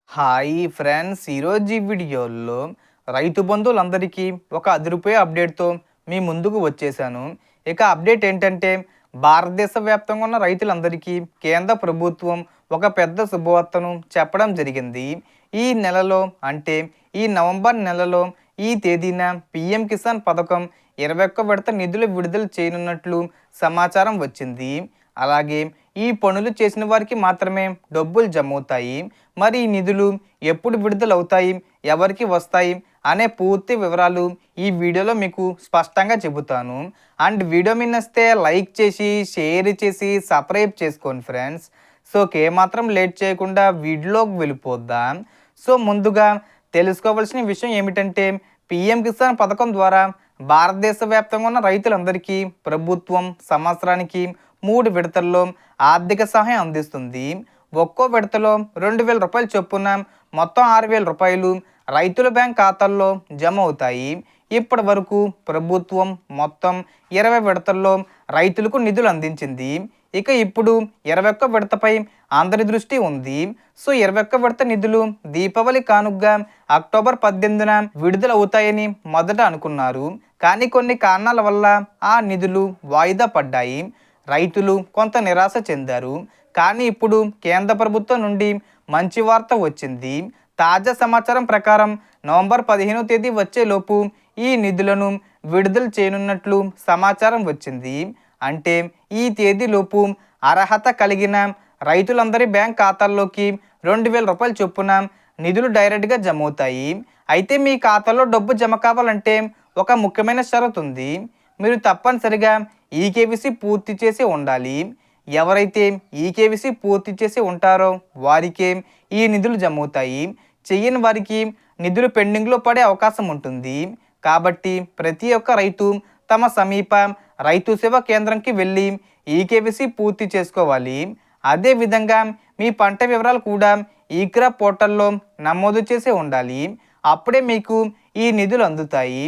Hi friends, ఈరోజు ఈ వీడియోలో రైతు బంధువులందరికీ ఒక అదిరిపోయే అప్డేట్తో మీ ముందుకు వచ్చేసాను. ఇక అప్డేట్ ఏంటంటే, భారతదేశ వ్యాప్తంగా ఉన్న రైతులందరికీ కేంద్ర ప్రభుత్వం ఒక పెద్ద శుభవార్తను చెప్పడం జరిగింది. ఈ నెలలో అంటే ఈ నవంబర్ నెలలో ఈ తేదీన పిఎం కిసాన్ పథకం 21 విడత నిధులు విడుదల చేయనున్నట్లు సమాచారం వచ్చింది. అలాగే ఈ పనులు చేసిన వారికి మాత్రమే డబ్బులు జమ అవుతాయి. మరి ఈ నిధులు ఎప్పుడు విడుదలవుతాయి, ఎవరికి వస్తాయి అనే పూర్తి వివరాలు ఈ వీడియోలో మీకు స్పష్టంగా చెబుతాను. అండ్ వీడియో మీ నచ్చితే లైక్ చేసి, షేర్ చేసి, సబ్స్క్రైబ్ చేసుకోండి ఫ్రెండ్స్. సో ఏమాత్రం లేట్ చేయకుండా వీడియోలోకి వెళ్ళిపోద్దాం. సో ముందుగా తెలుసుకోవాల్సిన విషయం ఏమిటంటే, పిఎం కిసాన్ పథకం ద్వారా భారతదేశ వ్యాప్తంగా ఉన్న రైతులందరికీ ప్రభుత్వం సంవత్సరానికి 3 విడతల్లో ఆర్థిక సహాయం అందిస్తుంది. ఒక్కో విడతలో 2,000 రూపాయలు చొప్పున మొత్తం 6,000 రూపాయలు రైతుల బ్యాంక్ ఖాతాల్లో జమ అవుతాయి. ఇప్పటి వరకు ప్రభుత్వం మొత్తం 20 విడతల్లో రైతులకు నిధులు అందించింది. ఇక ఇప్పుడు 21 విడతపై అందరి దృష్టి ఉంది. సో 21 విడత నిధులు దీపావళి కానుగ్గా అక్టోబర్ 18న విడుదల అవుతాయని మొదట అనుకున్నారు. కానీ కొన్ని కారణాల వల్ల ఆ నిధులు వాయిదా పడ్డాయి. రైతులు కొంత నిరాశ చెందారు. కానీ ఇప్పుడు కేంద్ర ప్రభుత్వం నుండి మంచి వార్త వచ్చింది. తాజా సమాచారం ప్రకారం నవంబర్ 15వ తేదీ వచ్చేలోపు ఈ నిధులను విడుదల చేయనున్నట్లు సమాచారం వచ్చింది. అంటే ఈ తేదీలోపు అర్హత కలిగిన రైతులందరి బ్యాంక్ ఖాతాల్లోకి 2,000 రూపాయలు చొప్పున నిధులు డైరెక్ట్గా జమ అవుతాయి. అయితే మీ ఖాతాలో డబ్బు జమ కావాలంటే ఒక ముఖ్యమైన షరతు ఉంది. మీరు తప్పనిసరిగా ఈకేవీసీ పూర్తి చేసి ఉండాలి. ఎవరైతే ఈకేవీసీ పూర్తి చేసి ఉంటారో వారికే ఈ నిధులు జమ అవుతాయి. చెయ్యని వారికి నిధులు పెండింగ్లో పడే అవకాశం ఉంటుంది. కాబట్టి ప్రతి ఒక్క రైతు తమ సమీప రైతు సేవా కేంద్రంకి వెళ్ళి ఈకేవీసీ పూర్తి చేసుకోవాలి. అదేవిధంగా మీ పంట వివరాలు కూడా ఈ క్రాప్ పోర్టల్లో నమోదు చేసి ఉండాలి. అప్పుడే మీకు ఈ నిధులు అందుతాయి.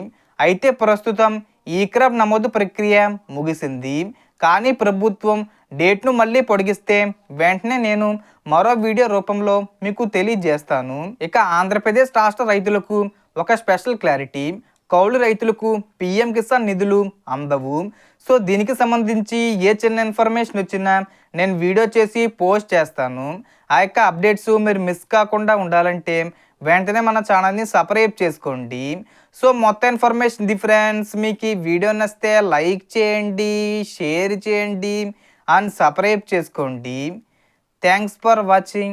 అయితే ప్రస్తుతం ఈ క్రాప్ నమోదు ప్రక్రియ ముగిసింది. కానీ ప్రభుత్వం డేట్ను మళ్ళీ పొడిగిస్తే వెంటనే నేను మరో వీడియో రూపంలో మీకు తెలియజేస్తాను. ఇక ఆంధ్రప్రదేశ్ రాష్ట్ర రైతులకు ఒక స్పెషల్ క్లారిటీ: కౌలు రైతులకు పిఎం కిసాన్ నిధులు అందవు. సో దీనికి సంబంధించి ఏ చిన్న ఇన్ఫర్మేషన్ వచ్చినా నేను వీడియో చేసి పోస్ట్ చేస్తాను. ఆ యొక్క అప్డేట్స్ మీరు మిస్ కాకుండా ఉండాలంటే వెంటనే మన ఛానల్ని సబ్స్క్రైబ్ చేసుకోండి. సో మొత్తం ఇన్ఫర్మేషన్ ది ఫ్రెండ్స్. మీకు ఈ వీడియో నచ్చితే లైక్ చేయండి, షేర్ చేయండి అండ్ సబ్స్క్రైబ్ చేసుకోండి. Thanks for watching.